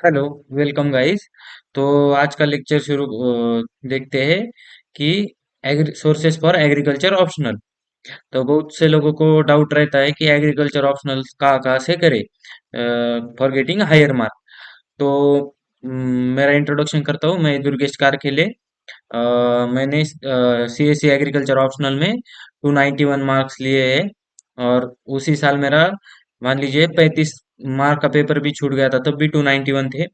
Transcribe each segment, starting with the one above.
Hello. Welcome guys. तो आज का लेक्चर देखते हैं कि सोर्सेस फॉर एग्रीकल्चर ऑप्शनल। तो बहुत से लोगों को डाउट रहता है कि एग्रीकल्चर ऑप्शनल कहाँ कहाँ से करे फॉर गेटिंग हायर मार्क। तो मेरा इंट्रोडक्शन करता हूँ। मैं दुर्गेश कारखेले। मैंने सीएससी एग्रीकल्चर ऑप्शनल में 291 मार्क्स लिए हैं। और उसी साल मेरा मान लीजिए 35 मार्क का पेपर भी छूट गया था, तब भी 291 थे।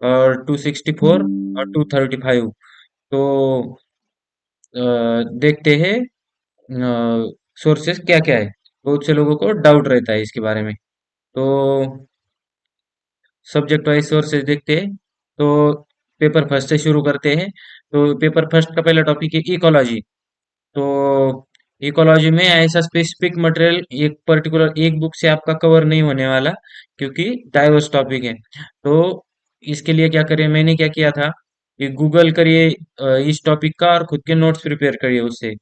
और 264 और 235। तो देखते हैं सोर्सेस क्या क्या है। बहुत से लोगों को डाउट रहता है इसके बारे में। तो सब्जेक्ट वाइज सोर्सेज देखते हैं। तो पेपर फर्स्ट से शुरू करते हैं। तो पेपर फर्स्ट का पहला टॉपिक है इकोलॉजी। तो इकोलॉजी में ऐसा स्पेसिफिक मटेरियल एक पर्टिकुलर एक बुक से आपका कवर नहीं होने वाला, क्योंकि डाइवर्स टॉपिक है। तो इसके लिए क्या करिए, मैंने क्या किया था कि गूगल करिए इस टॉपिक का और खुद के नोट्स प्रिपेयर करिए उससे।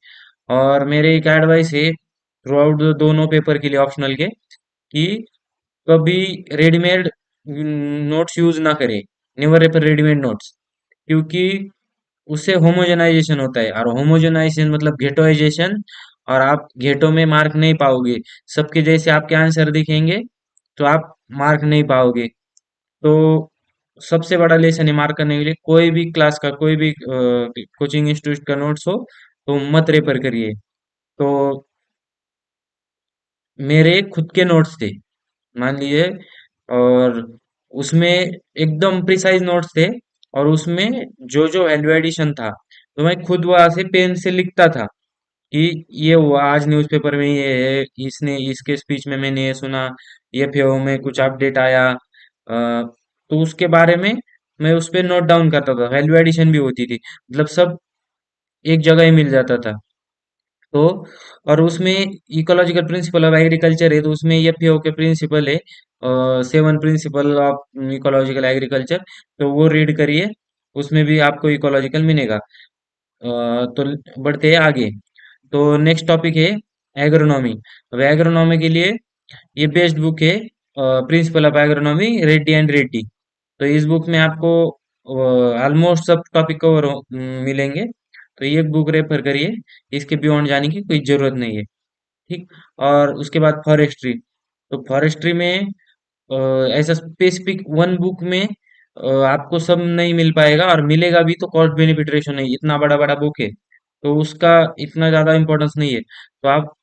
और मेरे एक एडवाइस है थ्रू आउट दोनों पेपर के लिए ऑप्शनल के, कि कभी रेडीमेड नोट्स यूज ना करें। नेवर रेफर रेडीमेड नोट्स, क्योंकि उससे होमोजेनाइजेशन होता है, और होमोजेनाइजेशन मतलब घेटोइजेशन। और आप घेटो में मार्क नहीं पाओगे। सबके जैसे आपके आंसर दिखेंगे तो आप मार्क नहीं पाओगे। तो सबसे बड़ा लेसन है मार्क करने के लिए, कोई भी क्लास का कोई भी कोचिंग इंस्टीट्यूट का नोट्स हो तो मत रेफर करिए। तो मेरे खुद के नोट्स थे, मान लीजिए। और उसमें एकदम प्रिसाइज नोट्स थे। और उसमें जो जो वैल्यू एडिशन था, तो मैं खुद वहां से पेन से लिखता था कि ये हुआ आज न्यूज़पेपर में, ये है, इसने इसके स्पीच में मैंने ये सुना, ये फेओ में कुछ अपडेट आया। तो उसके बारे में मैं उस पे नोट डाउन करता था। वैल्यू एडिशन भी होती थी, मतलब सब एक जगह ही मिल जाता था। तो और उसमें इकोलॉजिकल प्रिंसिपल ऑफ एग्रीकल्चर है, तो उसमें एफएओ के प्रिंसिपल है, 7 प्रिंसिपल ऑफ इकोलॉजिकल एग्रीकल्चर। तो वो रीड करिए, उसमें भी आपको इकोलॉजिकल मिलेगा। तो बढ़ते हैं आगे। तो नेक्स्ट टॉपिक है एग्रोनॉमी। अब एग्रोनॉमी के लिए ये बेस्ट बुक है, principle of agronomy, Reddy and Reddy. तो इस बुक में आपको ऑलमोस्ट सब टॉपिक कवर मिलेंगे। तो ये बुक रेफर करिए, इसके बियॉन्ड जाने की कोई जरूरत नहीं है। ठीक। और उसके बाद फॉरेस्ट्री। तो फॉरेस्ट्री में अ, ऐसा स्पेसिफिक वन बुक में आपको सब नहीं मिल पाएगा, और मिलेगा भी तो कॉस्ट बेनिफिट रेशो नहीं, इतना बड़ा बड़ा बुक है। तो उसका इतना ज्यादा इम्पोर्टेंस नहीं है। तो आप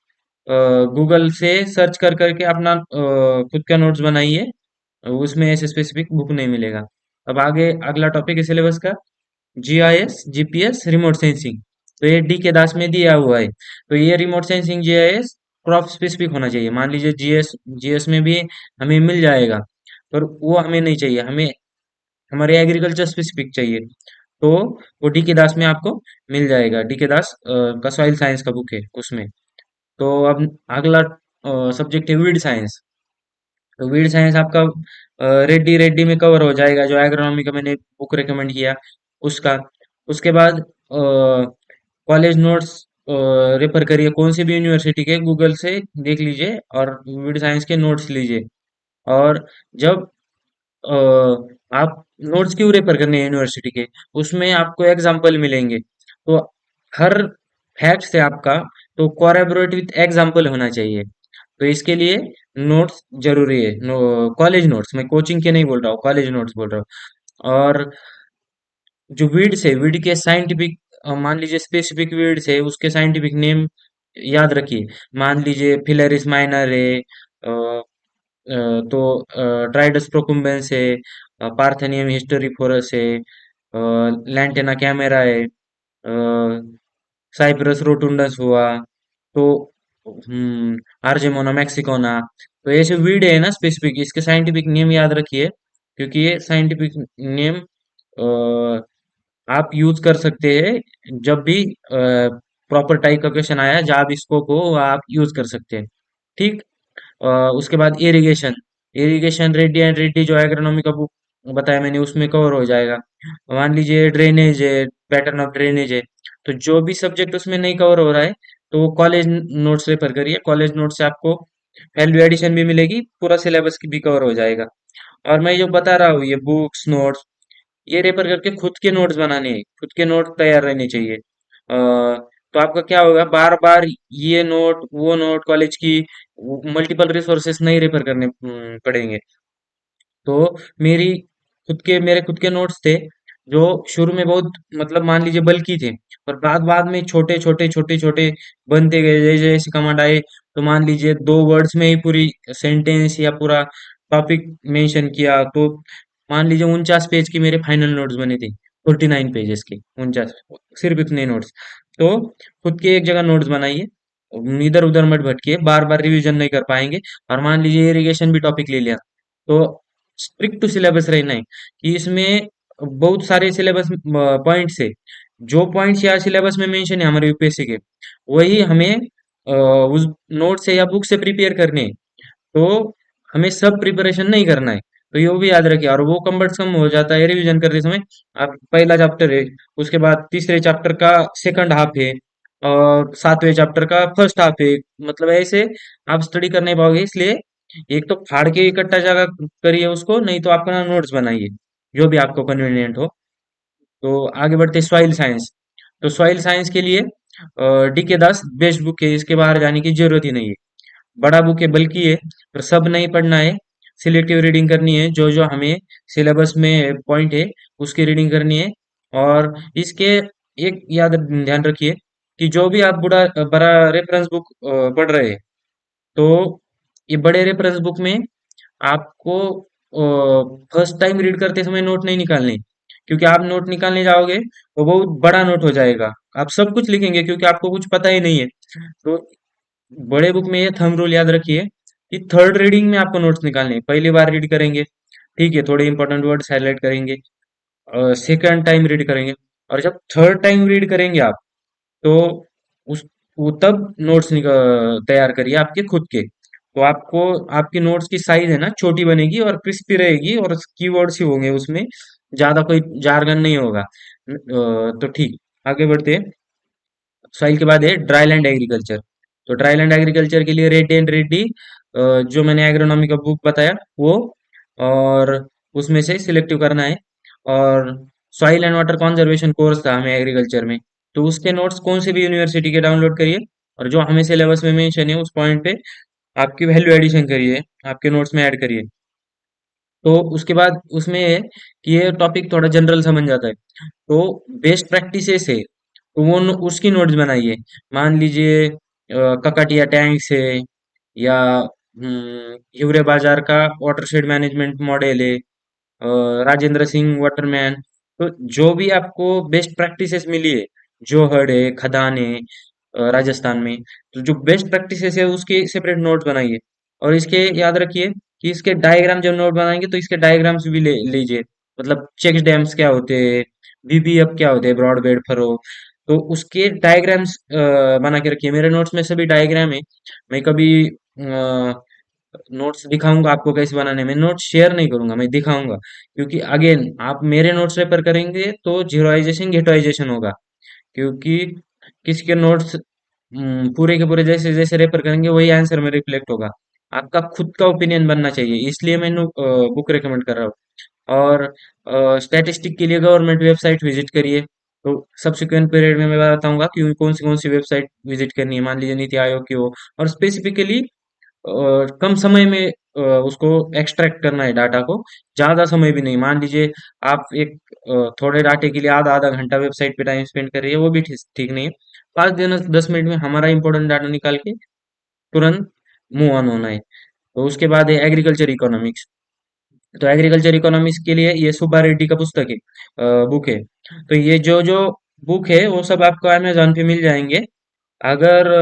गूगल से सर्च कर करके अपना खुद का नोट्स बनाइए। उसमें ऐसे स्पेसिफिक बुक नहीं मिलेगा। अब आगे अगला टॉपिक है सिलेबस का, जीआईएस जीपीएस रिमोट सेंसिंग। तो ये डी के दास में दिया हुआ है। तो ये remote sensing GIS crop specific होना चाहिए। मान लीजिए जीएस जीएस में भी हमें मिल जाएगा, पर वो हमें नहीं चाहिए, हमें हमारे एग्रीकल्चर स्पेसिफिक चाहिए। तो वो डी के दास में आपको मिल जाएगा। डी के दास का सॉइल साइंस का बुक है उसमें। तो अब अगला सब्जेक्ट है वीड साइंस। तो वीड साइंस आपका रेड्डी रेड्डी में कवर हो जाएगा, जो एग्रोनॉमी का मैंने बुक रेकमेंड किया उसका। उसके बाद कॉलेज नोट्स रेफर करिए, कौन सी भी यूनिवर्सिटी के गूगल से देख लीजिए और वीड साइंस के नोट्स लीजिए। और जब अ, आप नोट्स क्यों रेफर करने हैं यूनिवर्सिटी के, उसमें आपको एग्जाम्पल मिलेंगे। तो हर फैक्ट से आपका तो कोलैबोरेट विथ एग्जाम्पल होना चाहिए। तो इसके लिए नोट्स जरूरी है। कॉलेज नोट्स, मैं कोचिंग के नहीं बोल रहा हूँ, कॉलेज नोट्स बोल रहा हूँ। और जो वीड्स है, वीड के साइंटिफिक, मान लीजिए स्पेसिफिक वीड्स है, उसके साइंटिफिक नेम याद रखिए। मान लीजिए फिलरिस माइनर है, तो ट्राइडस प्रोकुम्बेंस है, पार्थेनियम हिस्टोरिफोरस है, लैंटेना कैमेरा है, साइप्रस रोटुंडस हुआ। तो आर्जेमोना मैक्सिकोना। तो ये जो वीड है ना स्पेसिफिक, इसके साइंटिफिक नेम याद रखिए, क्योंकि ये साइंटिफिक नेम आप यूज कर सकते हैं जब भी प्रॉपर टाइप का क्वेश्चन आया, जहाँ भी स्कोप हो वहाँ आप यूज कर सकते हैं। ठीक। अ, उसके बाद irrigation. Irrigation Reddy and Reddy जो एग्रोनॉमी का बुक बताया मैंने, उसमें कवर हो जाएगा। मान लीजिए ड्रेनेज है, पैटर्न ऑफ ड्रेनेज है। तो जो भी सब्जेक्ट उसमें नहीं कवर हो रहा है, तो वो कॉलेज नोट्स रेफर करिए। कॉलेज नोट से आपको वैल्यू एडिशन भी मिलेगी, पूरा सिलेबस की भी कवर हो जाएगा। और मैं जो बता रहा हूँ ये बुक्स नोट्स, ये रेफर करके खुद के नोट्स बनाने हैं, खुद के नोट तैयार रहने चाहिए। तो आपका क्या होगा, बार बार ये नोट वो नोट कॉलेज की मल्टीपल रिसोर्सेस नहीं रेफर करने पड़ेंगे। तो मेरी मेरे खुद के नोट्स थे जो शुरू में बहुत मतलब मान लीजिए बल्कि थे, पर बाद में छोटे छोटे बनते गए, जैसे जैसे कमांड आए तो मान लीजिए 2 वर्ड्स में ही पूरी सेंटेंस या पूरा टॉपिक मेंशन किया, तो मान लीजिए 49 पेज की मेरे फाइनल नोट्स बने थे, 49 पेजेस के 49, सिर्फ इतने नोट्स। तो खुद के एक जगह नोट्स बनाइए, इधर उधर मत भटकिए, बार बार रिवीजन नहीं कर पाएंगे। और मान लीजिए इरिगेशन भी टॉपिक ले लिया, तो स्ट्रिक्ट टू सिलेबस रहना है कि इसमें बहुत सारे सिलेबस पॉइंट्स है, जो पॉइंट्स या सिलेबस में मेंशन है हमारे यूपीएससी के, वही हमें उस नोट से या बुक से प्रिपेयर करने हैं। तो हमें सब प्रिपरेशन नहीं करना है। तो ये भी याद रखिए, और वो कम्बरसम हो जाता है रिवीजन करते समय। आप पहला चैप्टर है, उसके बाद तीसरे चैप्टर का सेकंड हाफ है, और सातवें चैप्टर का फर्स्ट हाफ है, मतलब ऐसे आप स्टडी कर नहीं पाओगे। इसलिए एक तो फाड़ के इकट्ठा जगह करिए उसको, नहीं तो अपना नोट्स बनाइए जो भी आपको कन्वीनियंट हो। तो आगे बढ़ते सॉइल साइंस। तो सॉइल साइंस के लिए डीके दास बेस्ट बुक है, इसके बाहर जाने की जरूरत ही नहीं है। बड़ा बुक है, बल्कि है, पर सब नहीं पढ़ना है। सिलेक्टिव रीडिंग करनी है, जो जो हमें सिलेबस में पॉइंट है उसकी रीडिंग करनी है। और इसके एक याद ध्यान रखिए कि जो भी आप बड़ा रेफरेंस बुक पढ़ रहे हैं, तो ये बड़े रेफरेंस बुक में आपको फर्स्ट टाइम रीड करते समय नोट नहीं निकालने, क्योंकि आप नोट निकालने जाओगे तो बहुत बड़ा नोट हो जाएगा, आप सब कुछ लिखेंगे क्योंकि आपको कुछ पता ही नहीं है। तो बड़े बुक में ये थंब रूल याद रखिए कि थर्ड रीडिंग में आपको नोट्स निकालने हैं। पहली बार रीड करेंगे, ठीक है, थोड़े इंपॉर्टेंट वर्ड्स हाईलाइट करेंगे, सेकंड टाइम रीड करेंगे, और जब थर्ड टाइम रीड करेंगे आप, तो उस वो तब नोट्स तैयार करिए आपके खुद के। तो आपको आपकी नोट्स की साइज है ना छोटी बनेगी और क्रिस्पी रहेगी, और कीवर्ड्स ही होंगे उसमें, ज्यादा कोई जार्गन नहीं होगा। तो ठीक, आगे बढ़ते हैं। सॉइल के बाद है ड्राई लैंड एग्रीकल्चर। तो ड्राई लैंड एग्रीकल्चर के लिए रेड्डी एंड रेड्डी, जो मैंने एग्रोनॉमी का बुक बताया वो, और उसमें से सिलेक्टिव करना है। और soil and water conservation course था हमें एग्रीकल्चर में, तो उसके नोट्स कौन से भी यूनिवर्सिटी के डाउनलोड करिए, और जो हमें सिलेबस में मेंशन है उस पॉइंट पे आपकी वैल्यू एडिशन करिए, आपके नोट्स में ऐड करिए। तो उसके बाद उसमें है कि ये टॉपिक थोड़ा जनरल समझ जाता है, तो बेस्ट प्रैक्टिसेस है, तो उसकी नोट्स बनाइए। मान लीजिए ककाटिया टैंक्स है, या हिवरे बाजार का वाटरशेड मैनेजमेंट मॉडल है, राजेंद्र सिंह वाटरमैन। तो जो भी आपको बेस्ट प्रैक्टिसेस मिली है, जोहड़ है, खदान है, राजस्थान में, तो जो बेस्ट प्रैक्टिसेस है उसके सेपरेट नोट्स बनाइए। और इसके याद रखिए कि इसके डायग्राम जब नोट बनाएंगे तो इसके डायग्राम्स भी ले लीजिए, मतलब चेक डैम्स क्या होते हैं, बीबीएफ क्या होते हैं, ब्रॉड बेड फरो, तो उसके डायग्राम्स बना के रखिए। मेरे नोट्स में सभी डायग्राम है। मैं कभी नोट्स दिखाऊंगा आपको कैसे बनाने में, नोट्स शेयर नहीं करूंगा, मैं दिखाऊंगा, क्योंकि अगेन आप मेरे नोट्स रेफर करेंगे तो जीरोइजेशन गेटोइजेशन होगा। क्योंकि किसी के नोट्स पूरे के पूरे जैसे जैसे रेफर करेंगे वही आंसर में रिफ्लेक्ट होगा। आपका खुद का ओपिनियन बनना चाहिए, इसलिए मैं बुक रिकमेंड कर रहा हूँ। और स्टैटिस्टिक के लिए गवर्नमेंट वेबसाइट विजिट करिए। तो सब्सिक्वेंट पीरियड में मैं बताऊंगा कि कौन सी वेबसाइट विजिट करनी है, मान लीजिए नीति आयोग की हो, और स्पेसिफिकली कम समय में उसको एक्सट्रैक्ट करना है डाटा को, ज्यादा समय भी नहीं। मान लीजिए आप एक थोड़े डाटे के लिए आधा आधा घंटा वेबसाइट पे टाइम स्पेंड कर रही है, वो भी ठीक ठीक नहीं है। 5 10 मिनट में हमारा इंपॉर्टेंट डाटा निकाल के तुरंत मूव ऑन होना है। तो उसके बाद है एग्रीकल्चर इकोनॉमिक्स। तो एग्रीकल्चर इकोनॉमिक्स के लिए ये सुब्बा रेड्डी का पुस्तक है, बुक है। तो ये जो जो बुक है वो सब आपको अमेजोन पे मिल जाएंगे। अगर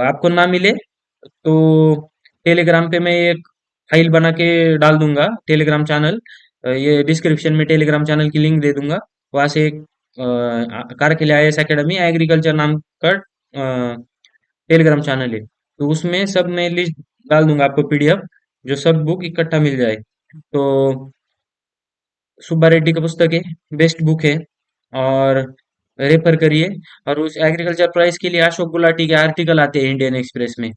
आपको ना मिले तो टेलीग्राम पे मैं एक फाइल बना के डाल दूंगा, टेलीग्राम चैनल, ये डिस्क्रिप्शन में टेलीग्राम चैनल की लिंक दे दूंगा। वहां से एक कारखिल आईएएस एकेडमी एग्रीकल्चर नाम का टेलीग्राम चैनल है, तो उसमें सब मैं लिस्ट डाल दूंगा आपको, पीडीएफ, जो सब बुक इकट्ठा मिल जाए। तो सुब्बा रेड्डी का पुस्तक है, बेस्ट बुक है, और रेफर करिए। और उस एग्रीकल्चर प्राइस के लिए अशोक गुलाटी के आर्टिकल आते हैं इंडियन एक्सप्रेस में,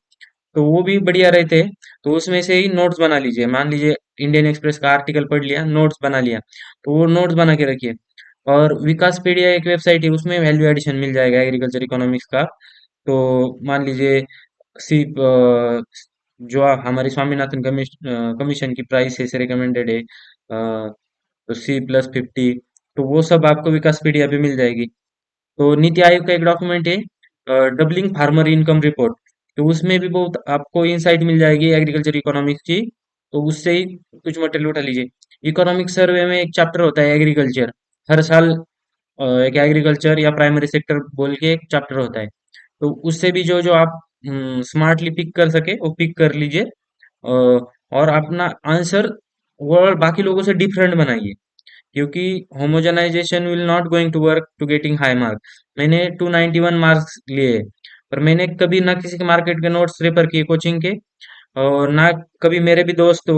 तो वो भी बढ़िया रहते हैं। तो उसमें से ही नोट्स बना लीजिए। मान लीजिए इंडियन एक्सप्रेस का आर्टिकल पढ़ लिया, नोट्स बना लिया, तो वो नोट्स बना के रखिए। और विकासपीडिया एक वेबसाइट है, उसमें वैल्यू एडिशन मिल जाएगा एग्रीकल्चर इकोनॉमिक्स का। तो मान लीजिए सी जो हमारी स्वामीनाथन कमीशन की प्राइस है, से रिकमेंडेड है, तो C+50, तो वो सब आपको विकासपीडिया पे मिल जाएगी। तो नीति आयोग का एक डॉक्यूमेंट है, डबलिंग फार्मर इनकम रिपोर्ट, तो उसमें भी बहुत आपको इंसाइट मिल जाएगी एग्रीकल्चर इकोनॉमिक्स की। तो उससे ही कुछ मटेरियल उठा लीजिए। इकोनॉमिक सर्वे में एक चैप्टर होता है एग्रीकल्चर, हर साल एक एग्रीकल्चर या प्राइमरी सेक्टर बोल के एक चैप्टर होता है। तो उससे भी जो जो आप स्मार्टली पिक कर सके वो पिक कर लीजिए। और अपना आंसर वो बाकी लोगों से डिफरेंट बनाइए, क्योंकि homogenization will not going to work to getting high mark. मैंने 291 मार्क्स लिए, पर मैंने कभी ना किसी के मार्केट के नोट्स रेफर किए कोचिंग के, और ना कभी मेरे भी दोस्त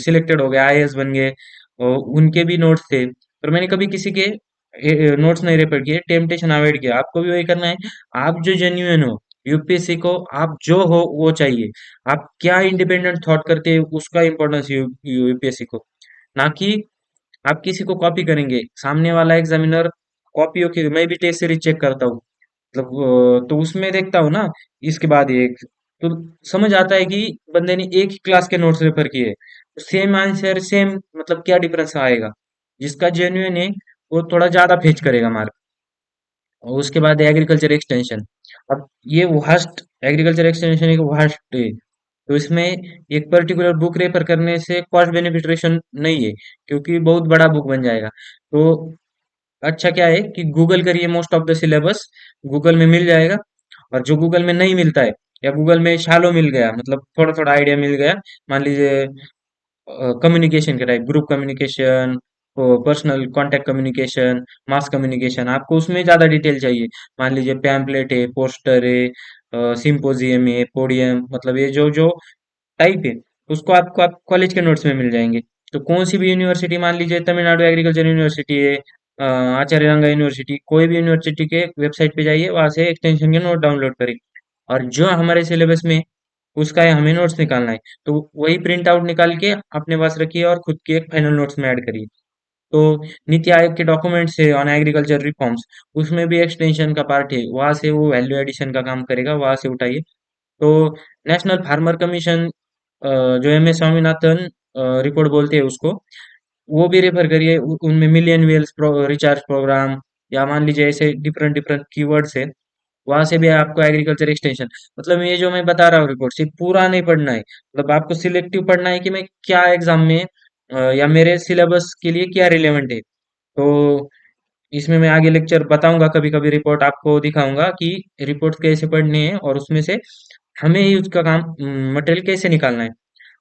सिलेक्टेड हो गए, आईएएस बन गए, और उनके भी नोट्स थे, पर मैंने कभी किसी के नोट्स नहीं रेफर किए, टेम्पटेशन अवॉइड किया। आपको भी वही करना है। आप जो जेन्युइन हो, यूपीएससी को आप जो हो वो चाहिए। आप क्या इंडिपेंडेंट थॉट करते हैं उसका इम्पोर्टेंस यूपीएससी को, ना कि आप किसी को कॉपी करेंगे। सामने वाला एग्जामिनर कॉपियों की, मैं भी टेस्ट सीरीज चेक करता हूँ, मतलब तो उसमें देखता हूँ ना, इसके बाद एक, तो समझ आता है कि बंदे ने एक ही क्लास के नोट्स रेफर किए, तो सेम आंसर सेम, मतलब क्या डिफरेंस आएगा। जिसका जेन्युइन है वो थोड़ा ज्यादा फेच करेगा मार्क। और उसके बाद एग्रीकल्चर एक्सटेंशन। अब ये वास्ट, एग्रीकल्चर एक्सटेंशन एक वास्ट है, तो इसमें एक पर्टिकुलर बुक रेफर करने से कॉस्ट बेनिफिट रेशियो नहीं है, क्योंकि बहुत बड़ा बुक बन जाएगा। तो अच्छा क्या है कि गूगल करिए, most of the syllabus Google में मिल जाएगा। और जो गूगल में नहीं मिलता है, या गूगल में शालो मिल गया, मतलब थोड़ा थोड़ा आइडिया मिल गया, मान लीजिए कम्युनिकेशन के type, group communication, personal contact communication, mass communication, आपको उसमें ज्यादा डिटेल चाहिए। मान लीजिए पैम्पलेट है, पोस्टर है, सिंपोजियम है, पोडियम, मतलब ये जो जो टाइप है, उसको आपको आप कॉलेज के नोट्स में मिल जाएंगे। तो कौन सी भी यूनिवर्सिटी, मान लीजिए तमिलनाडु एग्रीकल्चर यूनिवर्सिटी है, आचार्य रंगा यूनिवर्सिटी, कोई भी यूनिवर्सिटी के वेबसाइट पे जाइए, वहां से एक्सटेंशन के नोट डाउनलोड करिए, और जो हमारे सिलेबस में उसका है, हमें नोट्स निकालना है, तो वही प्रिंट आउट निकाल के अपने पास रखिए और खुद के एक फाइनल नोट्स में ऐड करिए। तो नीति आयोग के डॉक्यूमेंट्स है ऑन एग्रीकल्चर रिफॉर्म्स, उसमें भी एक्सटेंशन का पार्ट है, वहां से वो वैल्यू एडिशन का काम करेगा, वहां से उठाइए। तो नेशनल फार्मर कमीशन, जो एम एस स्वामीनाथन रिपोर्ट बोलते हैं उसको, वो भी रेफर करिए। उनमें मिलियन वेल्स रिचार्ज प्रोग्राम, या मान लीजिए ऐसे डिफरेंट डिफरेंट कीवर्ड्स है, वहां से भी आपको एग्रीकल्चर एक्सटेंशन, मतलब ये जो मैं बता रहा हूँ रिपोर्ट, सिर्फ पूरा नहीं पढ़ना है, मतलब आपको सिलेक्टिव पढ़ना है कि मैं क्या एग्जाम में या मेरे सिलेबस के लिए क्या रिलेवेंट है। तो इसमें मैं आगे लेक्चर बताऊंगा, कभी कभी रिपोर्ट आपको दिखाऊंगा कि रिपोर्ट कैसे पढ़ने हैं, और उसमें से हमें ही उसका काम मटेरियल कैसे निकालना है।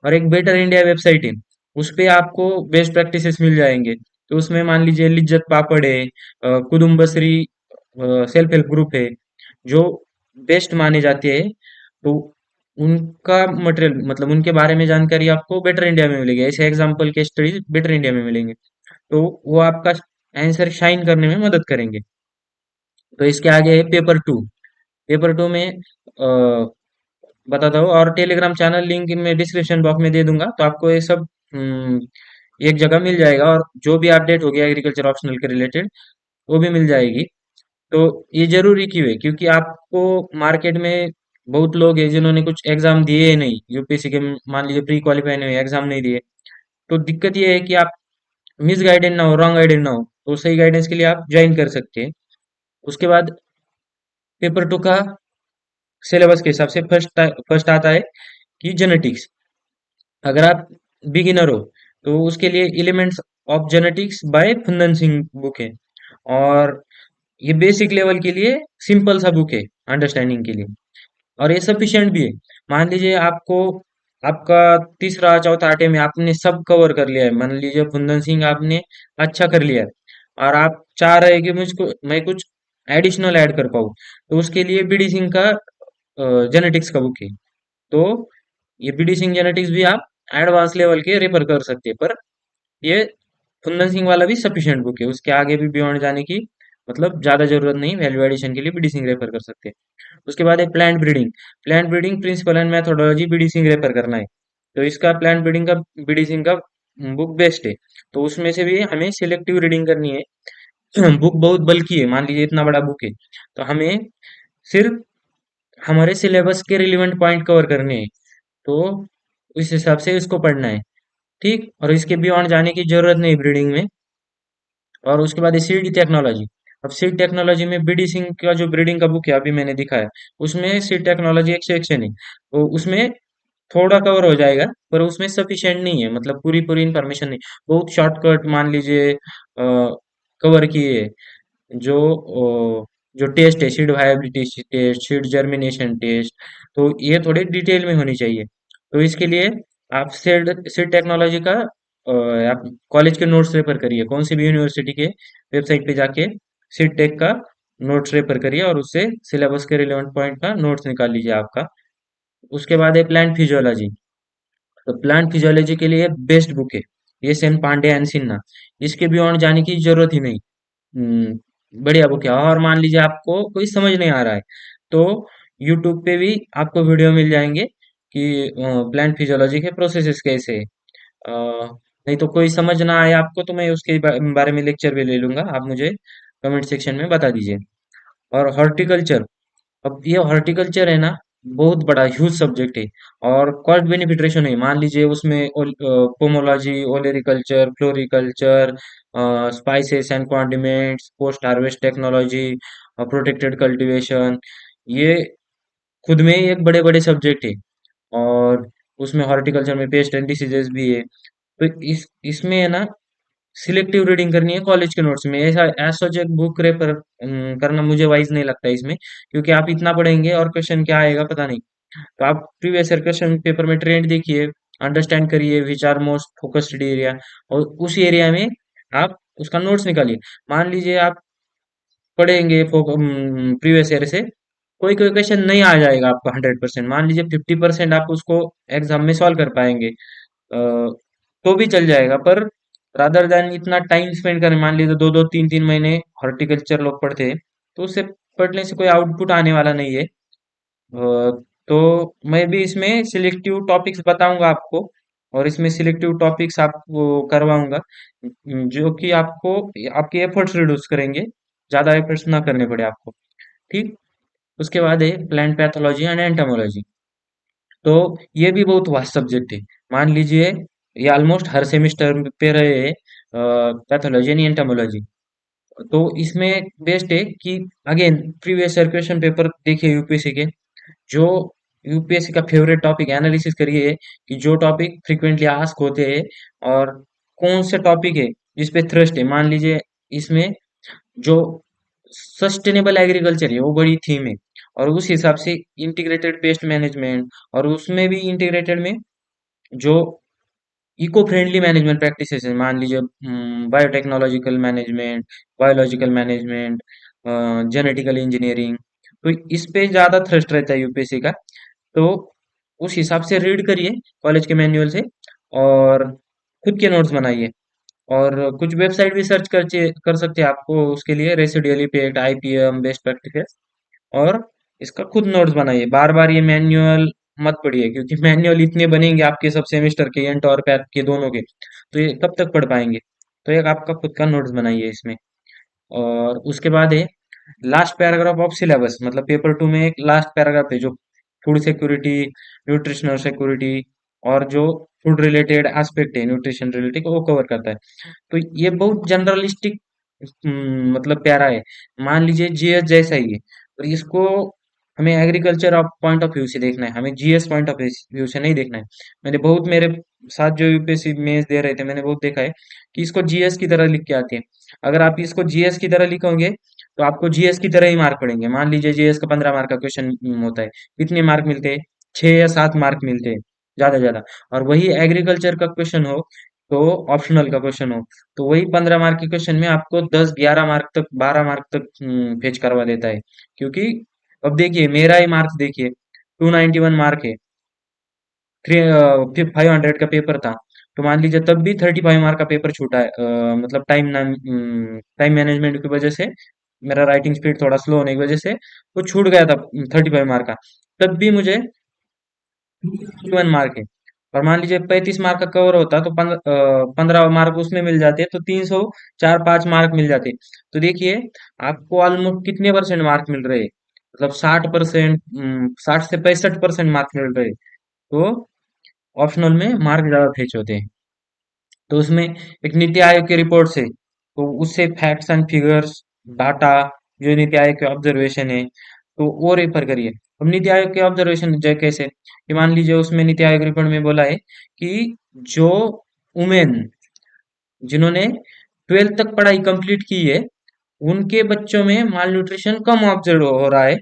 और एक बेटर इंडिया वेबसाइट है, उस पे आपको बेस्ट प्रैक्टिसेस मिल जाएंगे। तो उसमें मान लीजिए लिज्जत पापड़ है, कुदुम बसरी सेल्फ हेल्प ग्रुप है, जो बेस्ट माने जाते हैं। तो उनका मटेरियल, मतलब उनके बारे में जानकारी आपको बेटर इंडिया में मिलेगी, ऐसे एग्जाम्पल के स्टडीज बेटर इंडिया में मिलेंगे। तो वो आपका आंसर शाइन करने में मदद करेंगे। तो इसके आगे है पेपर 2। पेपर 2 में बताता हूँ, और टेलीग्राम चैनल लिंक मैं डिस्क्रिप्शन बॉक्स में दे दूंगा, तो आपको ये सब एक जगह मिल जाएगा, और जो भी अपडेट होगी एग्रीकल्चर ऑप्शनल के रिलेटेड वो भी मिल जाएगी। तो ये जरूरी क्यों है, क्योंकि आपको मार्केट में बहुत लोग हैं जिन्होंने कुछ एग्जाम दिए ही नहीं, यूपीएससी के मान लीजिए प्री क्वालिफाई नहीं हुए, एग्जाम नहीं दिए। तो दिक्कत ये है कि आप मिस गाइडेड ना हो, रॉन्ग गाइडेड ना हो, तो सही गाइडेंस के लिए आप ज्वाइन कर सकते हैं। उसके बाद पेपर 2 का सिलेबस के हिसाब से फर्स्ट फर्स्ट आता है कि जेनेटिक्स। अगर आप बिगिनर हो, तो उसके लिए elements of genetics by Phandan Singh book है, और ये बेसिक लेवल के लिए सिंपल सा बुक है अंडरस्टैंडिंग के लिए, और ये सफिशिएंट भी है। मान लीजिए आपको, आपका तीसरा चौथा अटेम्प्ट में आपने सब कवर कर लिया है, मान लीजिए फुंदन सिंह आपने अच्छा कर लिया है, और आप चाह रहे हैं कि मुझको मैं कुछ एडिशनल ऐड कर पाऊँ, तो उसके लिए बीडी सिंह का जेनेटिक्स का बुक है। तो ये बीडी सिंह जेनेटिक्स भी आप एडवांस लेवल के रेफर कर सकते हैं, पर ये कुंदन सिंह वाला भी सफिशिएंट बुक है, उसके आगे भी बियॉन्ड जाने की मतलब ज्यादा जरूरत नहीं, वैल्यू एडिशन के लिए बीडी सिंह रेफर कर सकते हैं। उसके बाद है plant breeding. Plant breeding principle and methodology, BD Singh refer करना है। तो इसका प्लान ब्रीडिंग का बीडी सिंह का बुक बेस्ट है। तो उसमें से भी हमें सिलेक्टिव रीडिंग करनी है। बुक बहुत बल्कि है, मान लीजिए इतना बड़ा बुक है, तो हमें सिर्फ हमारे सिलेबस के रिलेवेंट पॉइंट कवर करने हैं। तो उस हिसाब से इसको पढ़ना है। ठीक, और इसके बियॉन्ड जाने की जरूरत नहीं ब्रीडिंग में। और उसके बाद सीड टेक्नोलॉजी। अब सीड टेक्नोलॉजी में बीडी सिंह का जो ब्रीडिंग का बुक है अभी मैंने दिखाया, उसमें सीड टेक्नोलॉजी एक सेक्शन है, तो उसमें थोड़ा कवर हो जाएगा, पर उसमें सफिशिएंट नहीं है, मतलब पूरी पूरी इंफॉर्मेशन नहीं। बहुत शॉर्टकट मान लीजिए कवर किए, जो जो टेस्ट है, seed viability test, seed germination test, तो ये थोड़े डिटेल में होनी चाहिए। तो इसके लिए आप सीड सीड टेक्नोलॉजी का आप कॉलेज के नोट्स रेफर करिए, कौन सी भी यूनिवर्सिटी के वेबसाइट पे जाके सीड टेक का नोट्स रेफर करिए और उससे सिलेबस के रिलेवेंट पॉइंट का नोट्स निकाल लीजिए आपका। उसके बाद है प्लांट फिजियोलॉजी। तो प्लांट फिजियोलॉजी के लिए बेस्ट बुक है ये सेन पांडे एंड सिन्हा। इसके बियॉन्ड जाने की जरूरत ही नहीं। बढ़िया बुक है। और मान लीजिए आपको कोई समझ नहीं आ रहा है, तो यूट्यूब पे भी आपको वीडियो मिल जाएंगे कि प्लांट फिजियोलॉजी के प्रोसेसेस कैसे है। नहीं तो कोई समझ ना आए आपको, तो मैं उसके बारे में लेक्चर भी ले लूंगा, आप मुझे कमेंट सेक्शन में बता दीजिए। और हॉर्टिकल्चर। अब ये हॉर्टिकल्चर है ना, बहुत बड़ा ह्यूज सब्जेक्ट है, और कॉस्ट बेनिफिट रेशो नहीं, मान लीजिए उसमें pomology, olericulture, floriculture, spices and condiments, post harvest technology, protected cultivation, ये खुद में ही एक बड़े बड़े सब्जेक्ट है। और उसमें हॉर्टिकल्चर में पेस्ट एंड डिसीजेस भी है। तो इसमें है ना, सिलेक्टिव रीडिंग करनी है कॉलेज के नोट्स में। ऐसा एज सच एक बुक रेफर करना मुझे वाइज नहीं लगता इसमें, क्योंकि आप इतना पढ़ेंगे और क्वेश्चन क्या आएगा पता नहीं। तो आप प्रीवियस ईयर क्वेश्चन पेपर में ट्रेंड देखिए, अंडरस्टैंड करिए which are most focused area, और उस एरिया में आप उसका नोट्स निकालिए। मान लीजिए आप पढ़ेंगे प्रीवियस ईयर से, कोई कोई क्वेश्चन नहीं आ जाएगा आपका 100%, मान लीजिए 50% आप उसको एग्जाम में सॉल्व कर पाएंगे, तो भी चल जाएगा। पर रादर देन इतना टाइम स्पेंड करें, मान लीजिए 2 2 3 3 महीने हॉर्टिकल्चर लोग पढ़ते हैं, तो उससे पढ़ने से कोई आउटपुट आने वाला नहीं है। तो मैं भी इसमें सिलेक्टिव टॉपिक्स बताऊंगा आपको, और इसमें सिलेक्टिव टॉपिक्स आपको करवाऊंगा, जो कि आपको आपके एफर्ट्स रिड्यूस करेंगे, ज्यादा एफर्ट्स ना करने पड़े आपको। ठीक। उसके बाद है प्लांट पैथोलॉजी एंड एंटोमोलॉजी। तो ये भी बहुत वास्ट सब्जेक्ट है। मान लीजिए ये ऑलमोस्ट हर सेमेस्टर पे रहे पैथोलॉजी एंड एंटोमोलॉजी। तो इसमें बेस्ट है कि again previous year question paper देखिए यूपीएससी के, जो यूपीएससी का फेवरेट टॉपिक एनालिसिस करिए कि जो टॉपिक फ्रिक्वेंटली आस्क होते हैं, और कौन से टॉपिक है जिस पे थ्रस्ट है। मान लीजिए इसमें जो सस्टेनेबल एग्रीकल्चर है वो बड़ी थीम है, और उस हिसाब से इंटीग्रेटेड पेस्ट मैनेजमेंट, और उसमें भी इंटीग्रेटेड में जो इको फ्रेंडली मैनेजमेंट प्रैक्टिसेस है, मान लीजिए biotechnological management, biological management, genetical engineering, तो इस पे ज्यादा थ्रस्ट रहता है यूपीएससी का। तो उस हिसाब से रीड करिए कॉलेज के मैनुअल से, और खुद के नोट्स बनाइए। और कुछ वेबसाइट भी सर्च कर सकते हैं आपको उसके लिए, residual effect, IPM, best practices, और इसका खुद नोट्स बनाइए। बार बार ये मैन्युअल मत पढ़िए, क्योंकि मैन्युअल इतने बनेंगे आपके सब सेमेस्टर के, एंट और पैथ के दोनों के, तो ये कब तक पढ़ पाएंगे। तो एक आपका खुद का नोट्स बनाइए इसमें। और उसके बाद है लास्ट पैराग्राफ ऑफ सिलेबस, मतलब पेपर 2 में एक लास्ट पैराग्राफ है जो फूड सिक्योरिटी, न्यूट्रिशनल सिक्योरिटी, और जो फूड रिलेटेड एस्पेक्ट है न्यूट्रिशन रिलेटेड वो कवर करता है। तो ये बहुत जनरलिस्टिक मतलब प्यारा है, मान लीजिए जीएस जैसा ही है। और इसको हमें agriculture of point of view से देखना है, हमें जीएस पॉइंट ऑफ व्यू से नहीं देखना है। मैंने बहुत, मेरे साथ जो यूपीएससी मेंस दे रहे थे, मैंने बहुत देखा है कि इसको जीएस की तरह लिख के आते हैं। अगर आप इसको जीएस की तरह लिखोगे, तो आपको जीएस की तरह ही मार्क पड़ेंगे। मान लीजिए जीएस का 15 मार्क का क्वेश्चन होता है, कितने मार्क मिलते हैं? 6 या 7 मार्क मिलते हैं ज्यादा ज्यादा। और वही एग्रीकल्चर का क्वेश्चन हो, तो ऑप्शनल का क्वेश्चन हो, तो वही 15 मार्क के क्वेश्चन में आपको 10 11 मार्क तक, 12 मार्क तक फेच करवा देता है। क्योंकि अब देखिए मेरा ही मार्क्स देखिए, 291 मार्क है, 500 का पेपर था। तो मान लीजिए तब भी 35 मार्क का पेपर छूटा है, मतलब टाइम मैनेजमेंट की वजह से, मेरा राइटिंग स्पीड थोड़ा स्लो होने की वजह से वो छूट गया था 35 मार्क का। तब भी मुझे 21 मार्क है। और मान लीजिए 35 मार्क का कवर होता तो 15 मार्क उसमें मिल जाते, तो 300 4 5 मार्क मिल जाते। तो देखिए आपको ऑलमोस्ट कितने परसेंट मार्क मिल रहे, मतलब 60%, 60 से 65% मार्क मिल रहे। तो ऑप्शनल में मार्क ज्यादा फेच होते हैं। तो उसमें एक नीति आयोग की रिपोर्ट से, तो उससे फैक्ट्स एंड फिगर्स, डाटा, जो नीति आयोग के ऑब्जर्वेशन है, तो वो रेफर करिए। अब नीति आयोग के ऑब्जर्वेशन जो कैसे कि मान लीजिए उसमें नीति आयोग रिपोर्ट में बोला है कि जो वुमेन जिन्होंने 12th तक पढ़ाई कंप्लीट की है, उनके बच्चों में माल न्यूट्रिशन कम ऑब्जर्व हो रहा है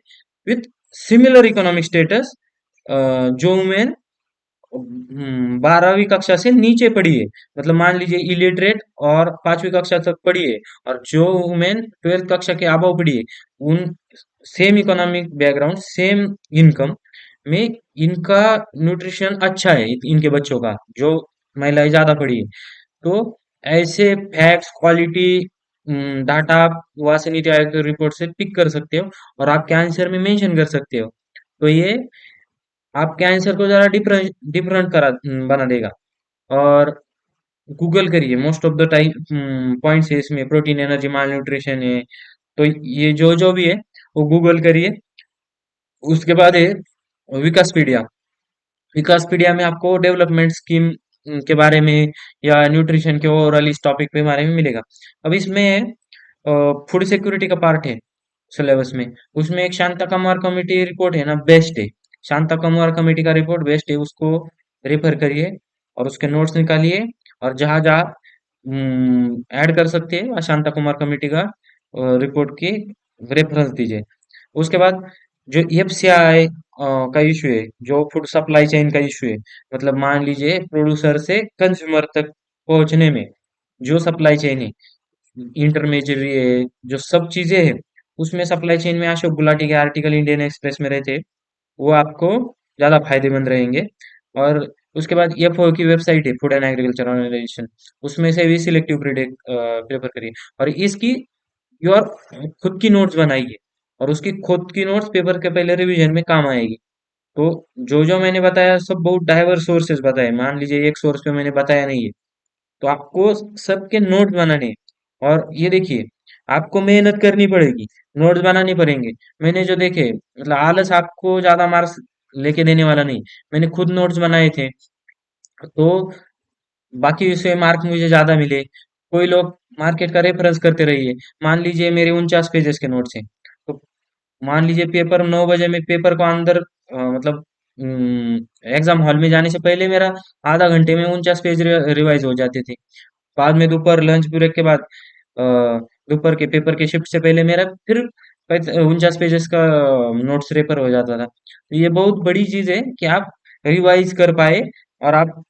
विथ सिमिलर इकोनॉमिक स्टेटस। जो वुमेन 12वीं कक्षा से नीचे पढ़ी है, मतलब मान लीजिए इलिटरेट और 5वीं कक्षा तक पढ़ी है, और जो वुमेन 12th कक्षा के अबव पढ़ी है, उन same economic background, same income में इनका न्यूट्रिशन अच्छा है, इनके बच्चों का, जो महिलाएं ज्यादा पढ़ी है। तो ऐसे फैक्ट्स, क्वालिटी, डाटा आप वहां से नीति आयोग की रिपोर्ट से पिक कर सकते हो और आपके आंसर में मेंशन कर सकते हो। तो ये आपके आंसर को जरा डिफरेंट डिफरेंट बना देगा। और गूगल करिए, most of the time points है इसमें, प्रोटीन, एनर्जी, माल न्यूट्रिशन है। तो ये जो जो भी है वो गूगल करिए। उसके बाद है विकासपीडिया। विकासपीडिया में आपको डेवलपमेंट स्कीम के बारे में या न्यूट्रिशन के ओवरऑल इस टॉपिक के बारे में मिलेगा। अब इसमें फूड सिक्योरिटी का पार्ट है सिलेबस में। उसमें एक शांता कमार कमेटी रिपोर्ट है ना, बेस्ट है। शांता कमार कमेटी का रिपोर्ट बेस्ट है, उसको रेफर करिए और उसके नोट्स निकालिए, और जहां जहां ऐड कर सकते हैं शांता कुमार कमेटी का रिपोर्ट की रेफरेंस दीजिए। उसके बाद जो एफसीआई का इशू है, जो फूड सप्लाई चेन का इशू है, मतलब मान लीजिए प्रोड्यूसर से कंज्यूमर तक पहुंचने में जो सप्लाई चेन है, इंटरमेडियरी है, जो सब चीजें हैं, उसमें सप्लाई चेन में अशोक गुलाटी के आर्टिकल इंडियन एक्सप्रेस में रहते हैं, वो आपको ज्यादा फायदेमंद रहेंगे। और उसके बाद एफओ की वेबसाइट है, फूड एंड एग्रीकल्चर ऑर्गेनाइजेशन, उसमें से भी सिलेक्टिव प्रेफर करिए। और इसकी योर खुद की नोट्स बनाइए, और उसकी खुद की नोट्स पेपर के पहले रिवीजन में काम आएगी। तो जो जो मैंने बताया सब बहुत डाइवर्स सोर्सेज बताए, मान लीजिए एक सोर्स पे मैंने बताया नहीं है। तो आपको सबके नोट बनाने हैं। और ये देखिए, आपको मेहनत करनी पड़ेगी, नोट्स बनाने पड़ेंगे। मैंने जो देखे, मतलब आलस आपको ज्यादा मार्क्स लेके देने वाला नहीं। मैंने खुद नोट्स बनाए थे, तो बाकी विषय मार्क मुझे ज्यादा मिले। कोई लोग मार्केट का रेफरेंस करते रहिए। मान लीजिए मेरे 49 पेजेस के नोट्स हैं, तो मान लीजिए पेपर 9 बजे में पेपर को अंदर मतलब एग्जाम हॉल में जाने से पहले मेरा आधा घंटे में 49 पेज रिवाइज हो जाते थे। बाद में दोपहर लंच ब्रेक के बाद दोपहर के पेपर के शिफ्ट से पहले मेरा फिर 49 पेजेस का नोट्स रेफर हो जाता था। तो ये बहुत बड़ी चीज है कि आप रिवाइज कर पाए, और आप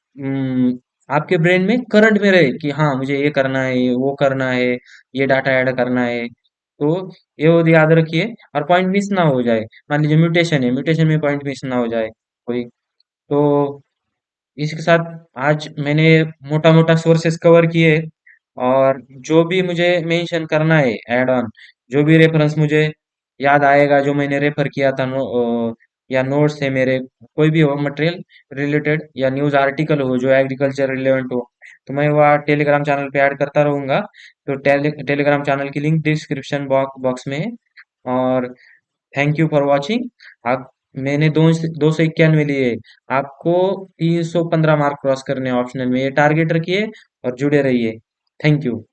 आपके ब्रेन में करंट में रहे कि हाँ मुझे ये करना है, ये वो करना है, ये डाटा ऐड करना है। तो ये वो याद रखिए, और पॉइंट मिस ना हो जाए। मान लीजिए म्यूटेशन है, म्यूटेशन में पॉइंट मिस ना हो जाए कोई। तो इसके साथ आज मैंने मोटा मोटा सोर्सेस कवर किए, और जो भी मुझे मेंशन करना है ऐड ऑन, जो भी रेफरेंस मुझे याद आएगा, जो मैंने रेफर किया था, या नोट्स है मेरे, कोई भी हो मटेरियल रिलेटेड, या न्यूज़ आर्टिकल हो जो एग्रीकल्चर रिलेवेंट हो, तो मैं वह टेलीग्राम चैनल पे ऐड करता रहूंगा। तो टेलीग्राम चैनल की लिंक डिस्क्रिप्शन बॉक्स में है। और थैंक यू फॉर वॉचिंग। आप, मैंने 291 लिए, आपको 315 मार्क क्रॉस करने हैं ऑप्शनल में, ये टारगेट रखिए और जुड़े रहिए। Thank you.